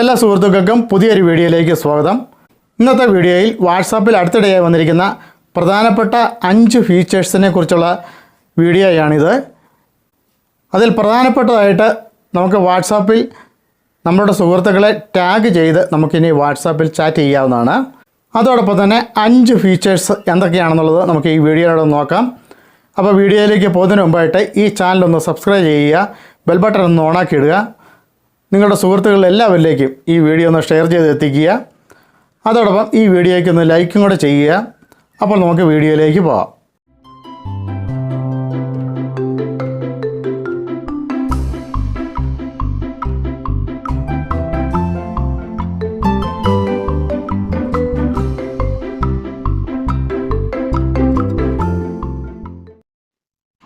എല്ലാ സുഹൃത്തുക്കൾക്കും പുതിയൊരു വീഡിയോയിലേക്ക് സ്വാഗതം. ഇന്നത്തെ വീഡിയോയിൽ വാട്സാപ്പിൽ അടുത്തിടെയായി വന്നിരിക്കുന്ന പ്രധാനപ്പെട്ട 5 ഫീച്ചേഴ്സിനെ കുറിച്ചുള്ള വീഡിയോയാണിത്. അതിൽ പ്രധാനപ്പെട്ടതായിട്ട് നമുക്ക് വാട്സാപ്പിൽ നമ്മുടെ സുഹൃത്തുക്കളെ ടാഗ് ചെയ്ത് നമുക്കിനി വാട്സാപ്പിൽ ചാറ്റ് ചെയ്യാവുന്നതാണ്. അതോടൊപ്പം തന്നെ 5 ഫീച്ചേഴ്സ് എന്തൊക്കെയാണെന്നുള്ളത് നമുക്ക് ഈ വീഡിയോയിലൂടെ നോക്കാം. അപ്പോൾ വീഡിയോയിലേക്ക് പോകുന്നതിന് മുമ്പായിട്ട് ഈ ചാനലൊന്ന് സബ്സ്ക്രൈബ് ചെയ്യുക, ബെൽ ബട്ടൺ ഒന്ന് ഓണാക്കി ഇടുക. നിങ്ങളുടെ സുഹൃത്തുക്കൾ എല്ലാവരിലേക്കും ഈ വീഡിയോ ഒന്ന് ഷെയർ ചെയ്ത് എത്തിക്കുക. അതോടൊപ്പം ഈ വീഡിയോയ്ക്ക് ഒന്ന് ലൈക്കും കൂടെ ചെയ്യുക. അപ്പോൾ നമുക്ക് വീഡിയോയിലേക്ക് പോകാം.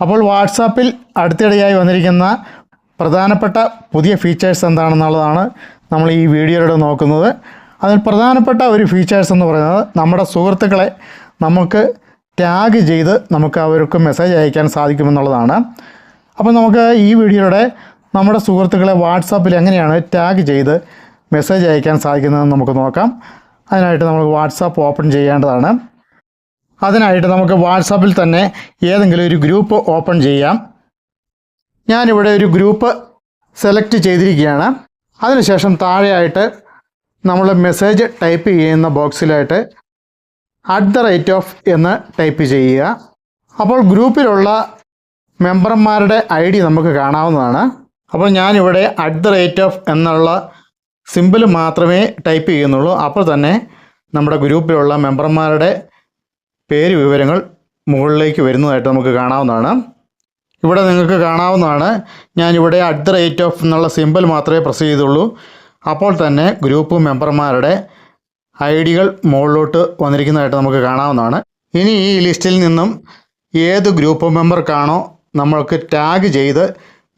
അപ്പോൾ വാട്സാപ്പിൽ അടുത്തിടെയായി വന്നിരിക്കുന്ന പ്രധാനപ്പെട്ട പുതിയ ഫീച്ചേഴ്സ് എന്താണെന്നുള്ളതാണ് നമ്മൾ ഈ വീഡിയോയിലൂടെ നോക്കുന്നത്. അതിൽ പ്രധാനപ്പെട്ട ഒരു ഫീച്ചേഴ്സ് എന്ന് പറയുന്നത് നമ്മുടെ സുഹൃത്തുക്കളെ നമുക്ക് ടാഗ് ചെയ്ത് നമുക്ക് അവർക്ക് മെസ്സേജ് അയക്കാൻ സാധിക്കുമെന്നുള്ളതാണ്. അപ്പോൾ നമുക്ക് ഈ വീഡിയോയിലൂടെ നമ്മുടെ സുഹൃത്തുക്കളെ വാട്സാപ്പിൽ എങ്ങനെയാണ് ടാഗ് ചെയ്ത് മെസ്സേജ് അയക്കാൻ സാധിക്കുന്നതെന്ന് നമുക്ക് നോക്കാം. അതിനായിട്ട് നമുക്ക് വാട്സാപ്പ് ഓപ്പൺ ചെയ്യേണ്ടതാണ്. അതിനായിട്ട് നമുക്ക് വാട്സാപ്പിൽ തന്നെ ഏതെങ്കിലും ഒരു ഗ്രൂപ്പ് ഓപ്പൺ ചെയ്യാം. ഞാനിവിടെ ഒരു ഗ്രൂപ്പ് സെലക്ട് ചെയ്തിരിക്കുകയാണ്. അതിനുശേഷം താഴെയായിട്ട് നമ്മൾ മെസ്സേജ് ടൈപ്പ് ചെയ്യുന്ന ബോക്സിലായിട്ട് @ എന്ന് ടൈപ്പ് ചെയ്യുക. അപ്പോൾ ഗ്രൂപ്പിലുള്ള മെമ്പർമാരുടെ ID നമുക്ക് കാണാവുന്നതാണ്. അപ്പോൾ ഞാനിവിടെ @ എന്നുള്ള സിമ്പിൾ മാത്രമേ ടൈപ്പ് ചെയ്യുന്നുള്ളൂ. അപ്പോൾ തന്നെ നമ്മുടെ ഗ്രൂപ്പിലുള്ള മെമ്പർമാരുടെ പേര് വിവരങ്ങൾ മുകളിലേക്ക് വരുന്നതായിട്ട് നമുക്ക് കാണാവുന്നതാണ്. ഇവിടെ നിങ്ങൾക്ക് കാണാവുന്നതാണ്. ഞാനിവിടെ @ എന്നുള്ള സിമ്പിൾ മാത്രമേ പ്രസ് ചെയ്തുള്ളൂ. അപ്പോൾ തന്നെ ഗ്രൂപ്പ് മെമ്പർമാരുടെ ID മുകളിലോട്ട് വന്നിരിക്കുന്നതായിട്ട് നമുക്ക് കാണാവുന്നതാണ്. ഇനി ഈ ലിസ്റ്റിൽ നിന്നും ഏത് ഗ്രൂപ്പ് മെമ്പർക്കാണോ നമ്മൾക്ക് ടാഗ് ചെയ്ത്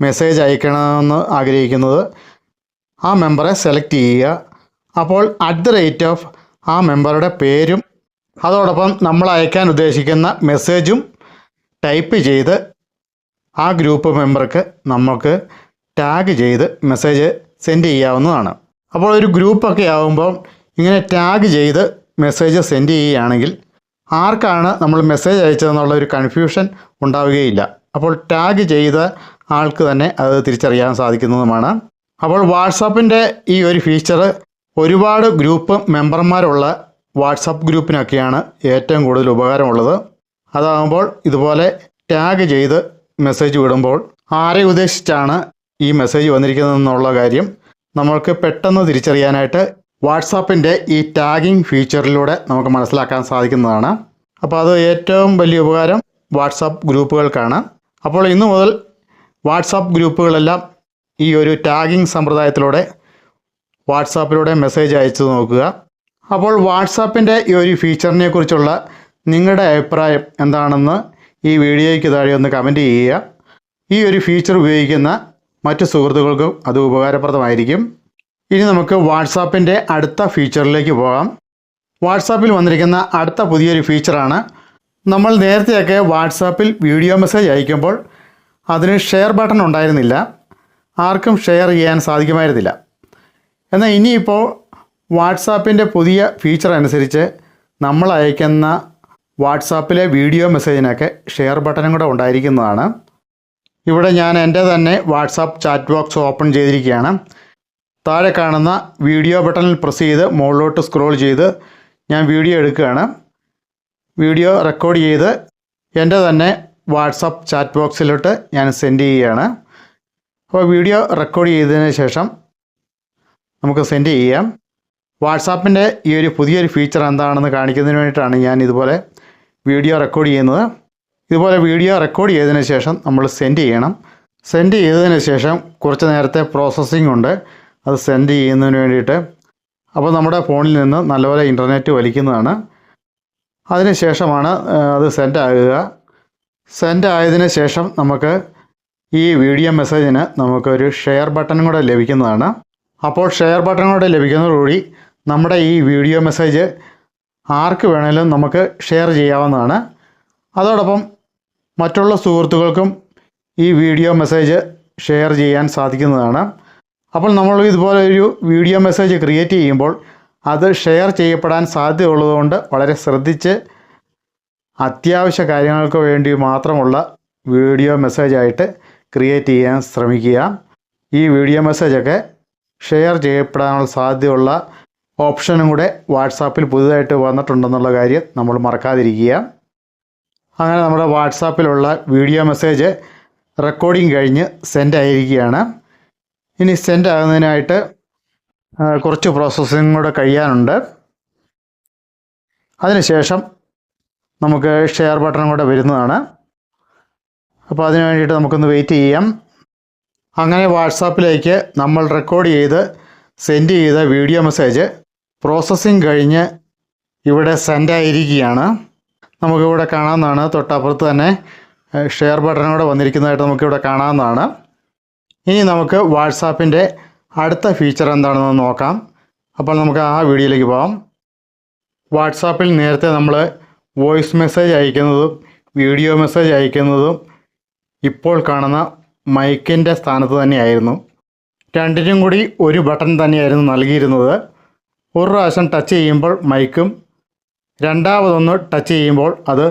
മെസ്സേജ് അയക്കണമെന്ന് ആഗ്രഹിക്കുന്നത് ആ മെമ്പറെ സെലക്ട് ചെയ്യുക. അപ്പോൾ @ ആ മെമ്പറുടെ പേരും അതോടൊപ്പം നമ്മൾ അയക്കാൻ ഉദ്ദേശിക്കുന്ന മെസ്സേജും ടൈപ്പ് ചെയ്ത് ആ ഗ്രൂപ്പ് മെമ്പർക്ക് നമുക്ക് ടാഗ് ചെയ്ത് മെസ്സേജ് സെൻഡ് ചെയ്യാവുന്നതാണ്. അപ്പോൾ ഒരു ഗ്രൂപ്പൊക്കെ ആകുമ്പോൾ ഇങ്ങനെ ടാഗ് ചെയ്ത് മെസ്സേജ് സെൻഡ് ചെയ്യുകയാണെങ്കിൽ ആർക്കാണ് നമ്മൾ മെസ്സേജ് അയച്ചതെന്നുള്ള ഒരു കൺഫ്യൂഷൻ ഉണ്ടാവുകയില്ല. അപ്പോൾ ടാഗ് ചെയ്ത ആൾക്ക് തന്നെ അത് തിരിച്ചറിയാൻ സാധിക്കുന്നതുമാണ്. അപ്പോൾ വാട്സാപ്പിൻ്റെ ഈ ഒരു ഫീച്ചർ ഒരുപാട് ഗ്രൂപ്പ് മെമ്പർമാരുള്ള വാട്സാപ്പ് ഗ്രൂപ്പിനൊക്കെയാണ് ഏറ്റവും കൂടുതൽ ഉപകാരമുള്ളത്. അതാകുമ്പോൾ ഇതുപോലെ ടാഗ് ചെയ്ത് മെസ്സേജ് വിടുമ്പോൾ ആരെ ഉദ്ദേശിച്ചാണ് ഈ മെസ്സേജ് വന്നിരിക്കുന്നതെന്നുള്ള കാര്യം നമ്മൾക്ക് പെട്ടെന്ന് തിരിച്ചറിയാനായിട്ട് വാട്സാപ്പിൻ്റെ ഈ ടാഗിങ് ഫീച്ചറിലൂടെ നമുക്ക് മനസ്സിലാക്കാൻ സാധിക്കുന്നതാണ്. അപ്പോൾ അത് ഏറ്റവും വലിയ ഉപകാരം വാട്സാപ്പ് ഗ്രൂപ്പുകൾക്കാണ്. അപ്പോൾ ഇന്നു മുതൽ വാട്സാപ്പ് ഗ്രൂപ്പുകളെല്ലാം ഈ ഒരു ടാഗിങ് സമ്പ്രദായത്തിലൂടെ വാട്സാപ്പിലൂടെ മെസ്സേജ് അയച്ചു നോക്കുക. അപ്പോൾ വാട്സാപ്പിൻ്റെ ഈ ഒരു ഫീച്ചറിനെ കുറിച്ചുള്ള നിങ്ങളുടെ അഭിപ്രായം എന്താണെന്ന് ഈ വീഡിയോയ്ക്ക് താഴെ ഒന്ന് കമൻറ്റ് ചെയ്യുക. ഈ ഒരു ഫീച്ചർ ഉപയോഗിക്കുന്ന മറ്റു സുഹൃത്തുക്കൾക്കും അത് ഉപകാരപ്രദമായിരിക്കും. ഇനി നമുക്ക് വാട്സാപ്പിൻ്റെ അടുത്ത ഫീച്ചറിലേക്ക് പോകാം. വാട്സാപ്പിൽ വന്നിരിക്കുന്ന അടുത്ത പുതിയൊരു ഫീച്ചറാണ്. നമ്മൾ നേരത്തെയൊക്കെ വാട്സാപ്പിൽ വീഡിയോ മെസ്സേജ് അയക്കുമ്പോൾ അതിന് ഷെയർ ബട്ടൺ ഉണ്ടായിരുന്നില്ല, ആർക്കും ഷെയർ ചെയ്യാൻ സാധിക്കുമായിരുന്നില്ല. എന്നാൽ ഇനിയിപ്പോൾ വാട്സാപ്പിൻ്റെ പുതിയ ഫീച്ചർ അനുസരിച്ച് നമ്മൾ അയക്കുന്ന വാട്സാപ്പിലെ വീഡിയോ മെസ്സേജിനൊക്കെ ഷെയർ ബട്ടണും കൂടെ ഉണ്ടായിരിക്കുന്നതാണ്. ഇവിടെ ഞാൻ എൻ്റെ തന്നെ വാട്സാപ്പ് ചാറ്റ് ബോക്സ് ഓപ്പൺ ചെയ്തിരിക്കുകയാണ്. താഴെ കാണുന്ന വീഡിയോ ബട്ടണിൽ പ്രസ് ചെയ്ത് മുകളിലോട്ട് സ്ക്രോൾ ചെയ്ത് ഞാൻ വീഡിയോ എടുക്കുകയാണ്. വീഡിയോ റെക്കോർഡ് ചെയ്ത് എൻ്റെ തന്നെ വാട്സാപ്പ് ചാറ്റ് ബോക്സിലോട്ട് ഞാൻ സെൻഡ് ചെയ്യുകയാണ്. അപ്പോൾ വീഡിയോ റെക്കോർഡ് ചെയ്തതിന് ശേഷം നമുക്ക് സെൻഡ് ചെയ്യാം. വാട്സാപ്പിൻ്റെ ഈ ഒരു പുതിയൊരു ഫീച്ചർ എന്താണെന്ന് കാണിക്കുന്നതിന് വേണ്ടിയിട്ടാണ് ഞാൻ ഇതുപോലെ വീഡിയോ റെക്കോർഡ് ചെയ്യുന്നത്. ഇതുപോലെ വീഡിയോ റെക്കോർഡ് ചെയ്തതിന് ശേഷം നമ്മൾ സെൻഡ് ചെയ്യണം. സെൻഡ് ചെയ്തതിന് ശേഷം കുറച്ച് നേരത്തെ പ്രോസസ്സിംഗ് ഉണ്ട് അത് സെൻഡ് ചെയ്യുന്നതിന് വേണ്ടിയിട്ട്. അപ്പോൾ നമ്മുടെ ഫോണിൽ നിന്ന് നല്ലപോലെ ഇൻ്റർനെറ്റ് വലിക്കുന്നതാണ്. അതിന് ശേഷമാണ് അത് സെൻഡ് ആകുക. സെൻഡ് ആയതിനു ശേഷം നമുക്ക് ഈ വീഡിയോ മെസ്സേജിന് നമുക്കൊരു ഷെയർ ബട്ടണും കൂടെ ലഭിക്കുന്നതാണ്. അപ്പോൾ ഷെയർ ബട്ടൺ കൂടെ ലഭിക്കുന്നതോടുകൂടി നമ്മുടെ ഈ വീഡിയോ മെസ്സേജ് ആർക്ക് വേണമെങ്കിലും നമുക്ക് ഷെയർ ചെയ്യാവുന്നതാണ്. അതോടൊപ്പം മറ്റുള്ള സുഹൃത്തുക്കൾക്കും ഈ വീഡിയോ മെസ്സേജ് ഷെയർ ചെയ്യാൻ സാധിക്കുന്നതാണ്. അപ്പോൾ നമ്മൾ ഇതുപോലെ ഒരു വീഡിയോ മെസ്സേജ് ക്രിയേറ്റ് ചെയ്യുമ്പോൾ അത് ഷെയർ ചെയ്യപ്പെടാൻ സാധ്യതയുള്ളതുകൊണ്ട് വളരെ ശ്രദ്ധിച്ച് അത്യാവശ്യ കാര്യങ്ങൾക്ക് വേണ്ടി മാത്രമുള്ള വീഡിയോ മെസ്സേജായിട്ട് ക്രിയേറ്റ് ചെയ്യാൻ ശ്രമിക്കുക. ഈ വീഡിയോ മെസ്സേജൊക്കെ ഷെയർ ചെയ്യപ്പെടാനുള്ള സാധ്യതയുള്ള ഓപ്ഷനും കൂടെ വാട്സാപ്പിൽ പുതുതായിട്ട് വന്നിട്ടുണ്ടെന്നുള്ള കാര്യം നമ്മൾ മറക്കാതിരിക്കുക. അങ്ങനെ നമ്മുടെ വാട്സാപ്പിലുള്ള വീഡിയോ മെസ്സേജ് റെക്കോർഡിംഗ് കഴിഞ്ഞ് സെൻഡ് ആയിരിക്കുകയാണ്. ഇനി സെൻഡ് ആകുന്നതിനായിട്ട് കുറച്ച് പ്രോസസ്സിങ് കൂടെ കഴിയാനുണ്ട്. അതിനുശേഷം നമുക്ക് ഷെയർ ബട്ടൺ കൂടെ വരുന്നതാണ്. അപ്പോൾ അതിന് വേണ്ടിയിട്ട് നമുക്കൊന്ന് വെയിറ്റ് ചെയ്യാം. അങ്ങനെ വാട്സാപ്പിലേക്ക് നമ്മൾ റെക്കോർഡ് ചെയ്ത് സെൻഡ് ചെയ്ത വീഡിയോ മെസ്സേജ് പ്രോസസ്സിങ് കഴിഞ്ഞ് ഇവിടെ സെൻഡ് ആയിരിക്കുകയാണ്. നമുക്കിവിടെ കാണാവുന്നതാണ്. തൊട്ടപ്പുറത്ത് തന്നെ ഷെയർ ബട്ടൺ കൂടെ വന്നിരിക്കുന്നതായിട്ട് നമുക്കിവിടെ കാണാവുന്നതാണ്. ഇനി നമുക്ക് വാട്സാപ്പിൻ്റെ അടുത്ത ഫീച്ചർ എന്താണെന്ന് നോക്കാം. അപ്പോൾ നമുക്ക് ആ വീഡിയോയിലേക്ക് പോകാം. വാട്സാപ്പിൽ നേരത്തെ നമ്മൾ വോയിസ് മെസ്സേജ് അയക്കുന്നതും വീഡിയോ മെസ്സേജ് അയക്കുന്നതും ഇപ്പോൾ കാണുന്ന മൈക്കിൻ്റെ സ്ഥാനത്ത് തന്നെയായിരുന്നു. രണ്ടിനും കൂടി ഒരു ബട്ടൺ തന്നെയായിരുന്നു നൽകിയിരുന്നത്. ഒരു പ്രാവശ്യം ടച്ച് ചെയ്യുമ്പോൾ മൈക്കും രണ്ടാമതൊന്ന് ടച്ച് ചെയ്യുമ്പോൾ അത്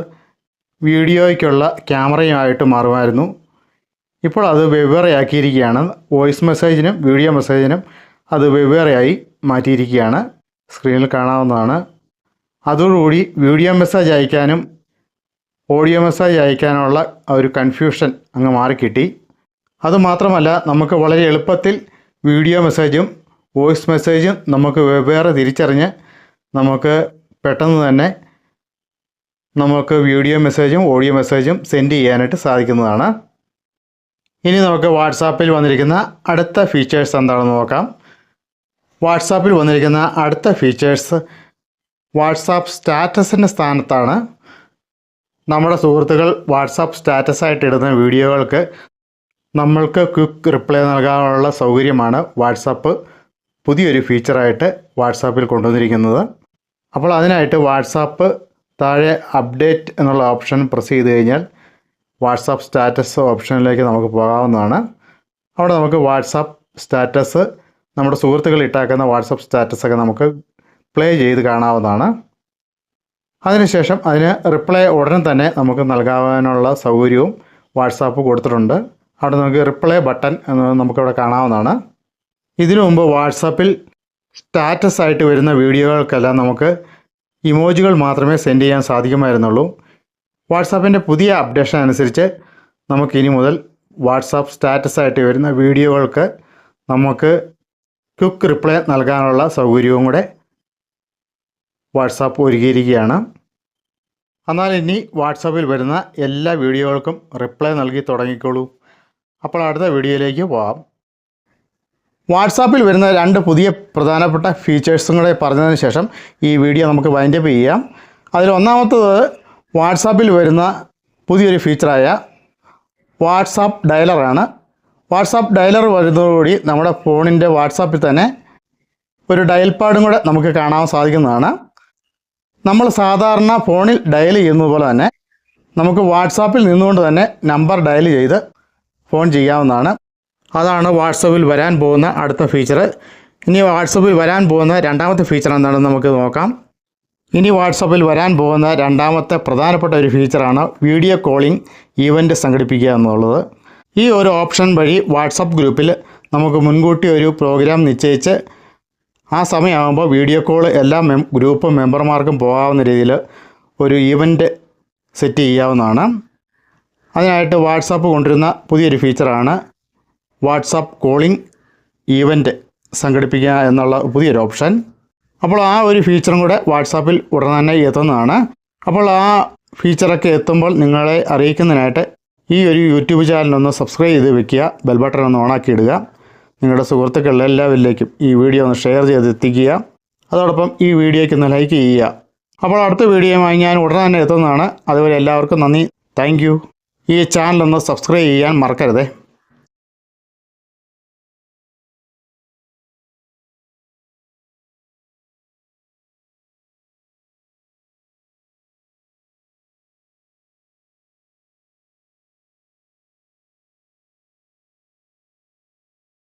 വീഡിയോയ്ക്കുള്ള ക്യാമറയുമായിട്ട് മാറുമായിരുന്നു. ഇപ്പോൾ അത് വെവ്വേറെയാക്കിയിരിക്കുകയാണ്. വോയിസ് മെസ്സേജിനും വീഡിയോ മെസ്സേജിനും അത് വെവ്വേറെയായി മാറ്റിയിരിക്കുകയാണ്. സ്ക്രീനിൽ കാണാവുന്നതാണ്. അതോടുകൂടി വീഡിയോ മെസ്സേജ് അയക്കാനും ഓഡിയോ മെസ്സേജ് അയക്കാനുള്ള ഒരു കൺഫ്യൂഷൻ അങ്ങ് മാറിക്കിട്ടി. അതുമാത്രമല്ല, നമുക്ക് വളരെ എളുപ്പത്തിൽ വീഡിയോ മെസ്സേജും വോയിസ് മെസ്സേജും നമുക്ക് വെവ്വേറെ തിരിച്ചറിഞ്ഞ് നമുക്ക് പെട്ടെന്ന് തന്നെ നമുക്ക് വീഡിയോ മെസ്സേജും ഓഡിയോ മെസ്സേജും സെൻഡ് ചെയ്യാനായിട്ട് സാധിക്കുന്നതാണ്. ഇനി നമുക്ക് വാട്സാപ്പിൽ വന്നിരിക്കുന്ന അടുത്ത ഫീച്ചേഴ്സ് എന്താണെന്ന് നോക്കാം. വാട്സാപ്പിൽ വന്നിരിക്കുന്ന അടുത്ത ഫീച്ചേഴ്സ് വാട്സാപ്പ് സ്റ്റാറ്റസിൻ്റെ സ്ഥാനത്താണ്. നമ്മുടെ സുഹൃത്തുക്കൾ വാട്സാപ്പ് സ്റ്റാറ്റസായിട്ട് ഇടുന്ന വീഡിയോകൾക്ക് നമ്മൾക്ക് ക്വിക്ക് റിപ്ലൈ നൽകാനുള്ള സൗകര്യമാണ് വാട്സാപ്പ് പുതിയൊരു ഫീച്ചറായിട്ട് വാട്സാപ്പിൽ കൊണ്ടുവന്നിരിക്കുന്നത്. അപ്പോൾ അതിനായിട്ട് വാട്സാപ്പ് താഴെ അപ്ഡേറ്റ് എന്നുള്ള ഓപ്ഷൻ പ്രസ് ചെയ്ത് കഴിഞ്ഞാൽ വാട്സാപ്പ് സ്റ്റാറ്റസ് ഓപ്ഷനിലേക്ക് നമുക്ക് പോകാവുന്നതാണ്. അവിടെ നമുക്ക് വാട്സാപ്പ് സ്റ്റാറ്റസ് നമ്മുടെ സുഹൃത്തുക്കൾ ഇട്ടാക്കുന്ന വാട്സാപ്പ് സ്റ്റാറ്റസൊക്കെ നമുക്ക് പ്ലേ ചെയ്ത് കാണാവുന്നതാണ്. അതിനുശേഷം അതിന് റിപ്ലൈ ഉടനെ തന്നെ നമുക്ക് നൽകാനുള്ള സൗകര്യവും വാട്സാപ്പ് കൊടുത്തിട്ടുണ്ട്. അവിടെ നമുക്ക് റിപ്ലൈ ബട്ടൺ എന്ന് നമുക്കിവിടെ കാണാവുന്നതാണ്. ഇതിനു മുമ്പ് വാട്സാപ്പിൽ സ്റ്റാറ്റസ് ആയിട്ട് വരുന്ന വീഡിയോകൾക്കെല്ലാം നമുക്ക് ഇമോജികൾ മാത്രമേ സെൻഡ് ചെയ്യാൻ സാധിക്കുമായിരുന്നുള്ളൂ. വാട്സാപ്പിൻ്റെ പുതിയ അപ്ഡേഷൻ അനുസരിച്ച് നമുക്ക് ഇനി മുതൽ വാട്സാപ്പ് സ്റ്റാറ്റസ് ആയിട്ട് വരുന്ന വീഡിയോകൾക്ക് നമുക്ക് ക്വിക്ക് റിപ്ലൈ നൽകാനുള്ള സൗകര്യവും കൂടെ വാട്സാപ്പ് ഒരുക്കിയിരിക്കുകയാണ്. എന്നാൽ ഇനി വാട്സാപ്പിൽ വരുന്ന എല്ലാ വീഡിയോകൾക്കും റിപ്ലൈ നൽകി തുടങ്ങിക്കോളൂ. അപ്പോൾ അടുത്ത വീഡിയോയിലേക്ക് പോകാം. വാട്സാപ്പിൽ വരുന്ന രണ്ട് പുതിയ പ്രധാനപ്പെട്ട ഫീച്ചേഴ്സും കൂടെ പറഞ്ഞതിന് ശേഷം ഈ വീഡിയോ നമുക്ക് വൈൻഡപ്പ് ചെയ്യാം. അതിൽ ഒന്നാമത്തത് വാട്സാപ്പിൽ വരുന്ന പുതിയൊരു ഫീച്ചറായ വാട്സാപ്പ് ഡയലറാണ്. വാട്സാപ്പ് ഡയലർ വരുന്നതോടുകൂടി നമ്മുടെ ഫോണിൻ്റെ വാട്സാപ്പിൽ തന്നെ ഒരു ഡയൽ പാഡും കൂടെ നമുക്ക് കാണാൻ സാധിക്കുന്നതാണ്. നമ്മൾ സാധാരണ ഫോണിൽ ഡയൽ ചെയ്യുന്നത് പോലെ തന്നെ നമുക്ക് വാട്സാപ്പിൽ നിന്നുകൊണ്ട് തന്നെ നമ്പർ ഡയൽ ചെയ്ത് ഫോൺ ചെയ്യാവുന്നതാണ്. അതാണ് വാട്സാപ്പിൽ വരാൻ പോകുന്ന അടുത്ത ഫീച്ചർ. ഇനി വാട്സാപ്പിൽ വരാൻ പോകുന്ന രണ്ടാമത്തെ ഫീച്ചർ എന്താണെന്ന് നമുക്ക് നോക്കാം. ഇനി വാട്സാപ്പിൽ വരാൻ പോകുന്ന രണ്ടാമത്തെ പ്രധാനപ്പെട്ട ഒരു ഫീച്ചറാണ് വീഡിയോ കോളിംഗ് ഈവൻറ്റ് സംഘടിപ്പിക്കുക എന്നുള്ളത്. ഈ ഒരു ഓപ്ഷൻ വഴി വാട്സാപ്പ് ഗ്രൂപ്പിൽ നമുക്ക് മുൻകൂട്ടി ഒരു പ്രോഗ്രാം നിശ്ചയിച്ച് ആ സമയമാകുമ്പോൾ വീഡിയോ കോൾ എല്ലാ ഗ്രൂപ്പ് മെമ്പർമാർക്കും പോകാവുന്ന രീതിയിൽ ഒരു ഈവൻറ്റ് സെറ്റ് ചെയ്യാവുന്നതാണ്. അതിനായിട്ട് വാട്സാപ്പ് കൊണ്ടുവരുന്ന പുതിയൊരു ഫീച്ചറാണ് വാട്സാപ്പ് കോളിംഗ് ഈവൻറ്റ് സംഘടിപ്പിക്കുക എന്നുള്ള പുതിയൊരു ഓപ്ഷൻ. അപ്പോൾ ആ ഒരു ഫീച്ചറും കൂടെ വാട്സാപ്പിൽ ഉടൻ തന്നെ എത്തുന്നതാണ്. അപ്പോൾ ആ ഫീച്ചറൊക്കെ എത്തുമ്പോൾ നിങ്ങളെ അറിയിക്കുന്നതിനായിട്ട് ഈ ഒരു യൂട്യൂബ് ചാനലൊന്ന് സബ്സ്ക്രൈബ് ചെയ്ത് വെക്കുക, ബെൽ ബട്ടൺ ഒന്ന് ഓണാക്കി ഇടുക. നിങ്ങളുടെ സുഹൃത്തുക്കളിൽ എല്ലാവരിലേക്കും ഈ വീഡിയോ ഒന്ന് ഷെയർ ചെയ്ത് എത്തിക്കുക. അതോടൊപ്പം ഈ വീഡിയോയ്ക്ക് ഒന്ന് ലൈക്ക് ചെയ്യുക. അപ്പോൾ അടുത്ത വീഡിയോയുമായി ഞാൻ ഉടൻ തന്നെ എത്തുന്നതാണ്. അതുവരെ എല്ലാവർക്കും നന്ദി. Thank you. ഈ ചാനലൊന്ന് സബ്സ്ക്രൈബ് ചെയ്യാൻ മറക്കരുതേ.